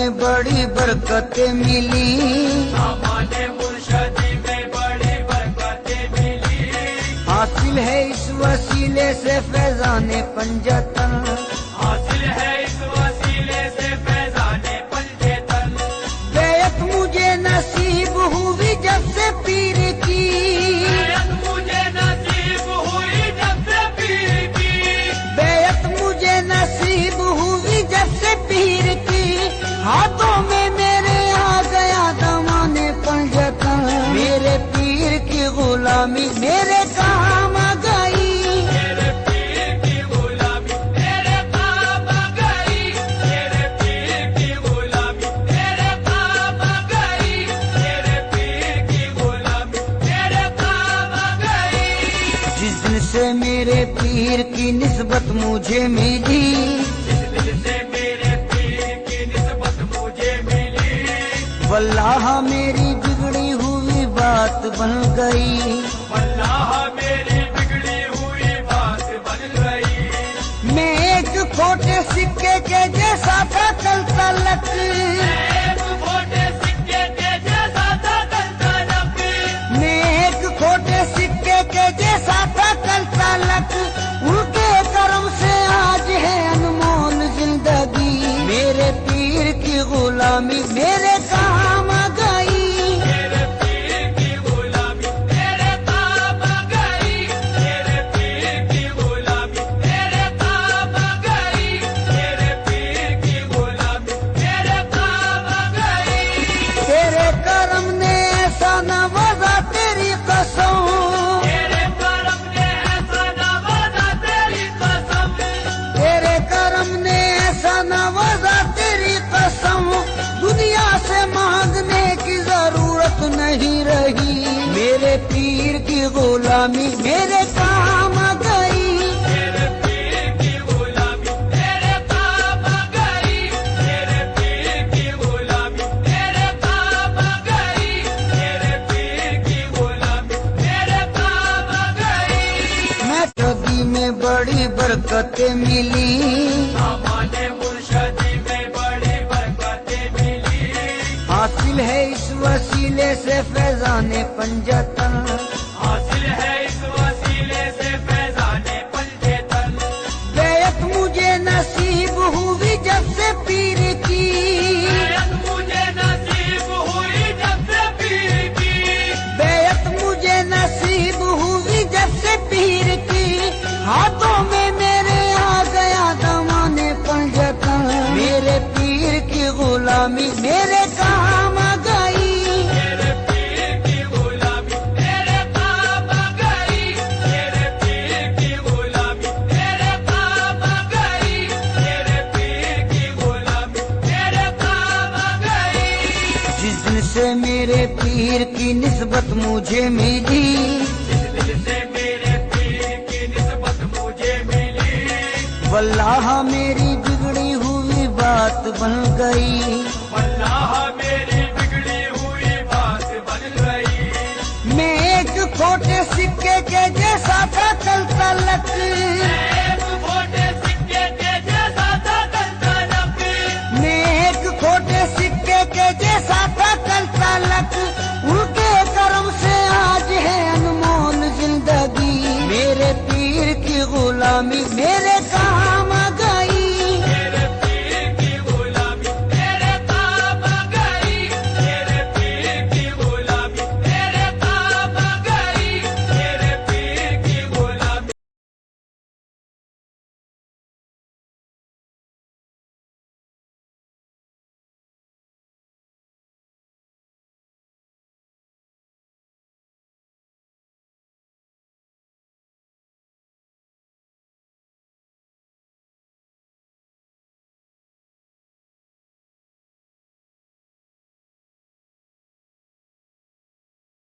में बड़ी बरकतें मिली, सामाने मुर्शदी में बड़ी बरकतें मिली। हासिल है इस वसीले से फैजाने पंजतन, हासिल है इस वसीले से फैजाने पंजतन। बैत मुझे नसीब हुई जब से पीर की, बैत मुझे नसीब हुई जब से पीर की। बैत मुझे नसीब हुई जब से पीर की, हाथों में मेरे आ गया दमाने पंजतन। मेरे पीर की गुलामी मेरे काम आ गई, मेरे पीर की गुलामी मेरे काम आ गई। मेरे पीर की गुलामी मेरे काम आ गई। मेरे पीर की गुलामी मेरे काम आ गई। जिस दिन से मेरे पीर की निस्बत मुझे मिली, जिस दिन से मेरे पीर की निस्बत मुझे मिली। वल्लाह मेरी बिगड़ी हुई बात बन गई, वल्लाह मेरी बिगड़ी हुई बात बन गई। मैं एक खोटे सिक्के के जैसा था कल तलक, एक खोटे सिक्के के जैसा था कल तलक। मैं एक खोटे सिक्के के जैसा था कल तलक। उनके करम से आज है अनमोल जिंदगी, मेरे पीर की गुलामी मेरे काम आ गई। मेरे पीर की गुलामी मेरे काम आ गई। मेरे पीर की गुलामी मेरे काम आ गई। मेरे पीर की गुलामी मेरे काम आ गई। तेरे करम ने ऐसा नवाजा तेरी कसम, तेरे करम ने ऐसा नवाजा तेरी कसम। तेरे करम ने ऐसा नवाजा तेरी कसम। दुनिया से मांगने की जरूरत नहीं रही, मेरे पीर की गुलामी मेरे काम आ गई। मेरे पीर की गुलामी मेरे काम आ गई। मेरे पीर की गुलामी मेरे काम आ गई। मेरे पीर की गुलामी मेरे काम आ गई। मैं कभी में बड़ी बरकतें मिली, सामाने मुर्शदी में बड़ी बरकतें मिली। हासिल है इस वसीले से फैजाने पंजतन, हासिल है इस वसीले से फैजाने पंजतन। बैत मुझे नसीब हुई जब से पीर की, बैत मुझे नसीब हुई जब से पीर की। बैत मुझे नसीब हुई जब से पीर की, हाथों में मेरे आ गया दमाने पंजतन। मेरे पीर की गुलामी मेरे काम आ गई, मेरे पीर की गुलामी मेरे काम आ गई। मेरे पीर की गुलामी मेरे काम आ गई। मेरे पीर की गुलामी मेरे काम आ गई। जिस दिन से मेरे पीर की निस्बत मुझे मिली, जिस दिन से मेरे पीर की निस्बत मुझे मिली। वल्लाह मेरी बिगड़ी हुई बात बन गई, वल्लाह मेरी बिगड़ी हुई बात बन गई। मैं एक खोटे सिक्के के जैसा था कल तलक, एक खोटे सिक्के के जैसा था कल तलक। मैं एक खोटे सिक्के के जैसा था कल तलक।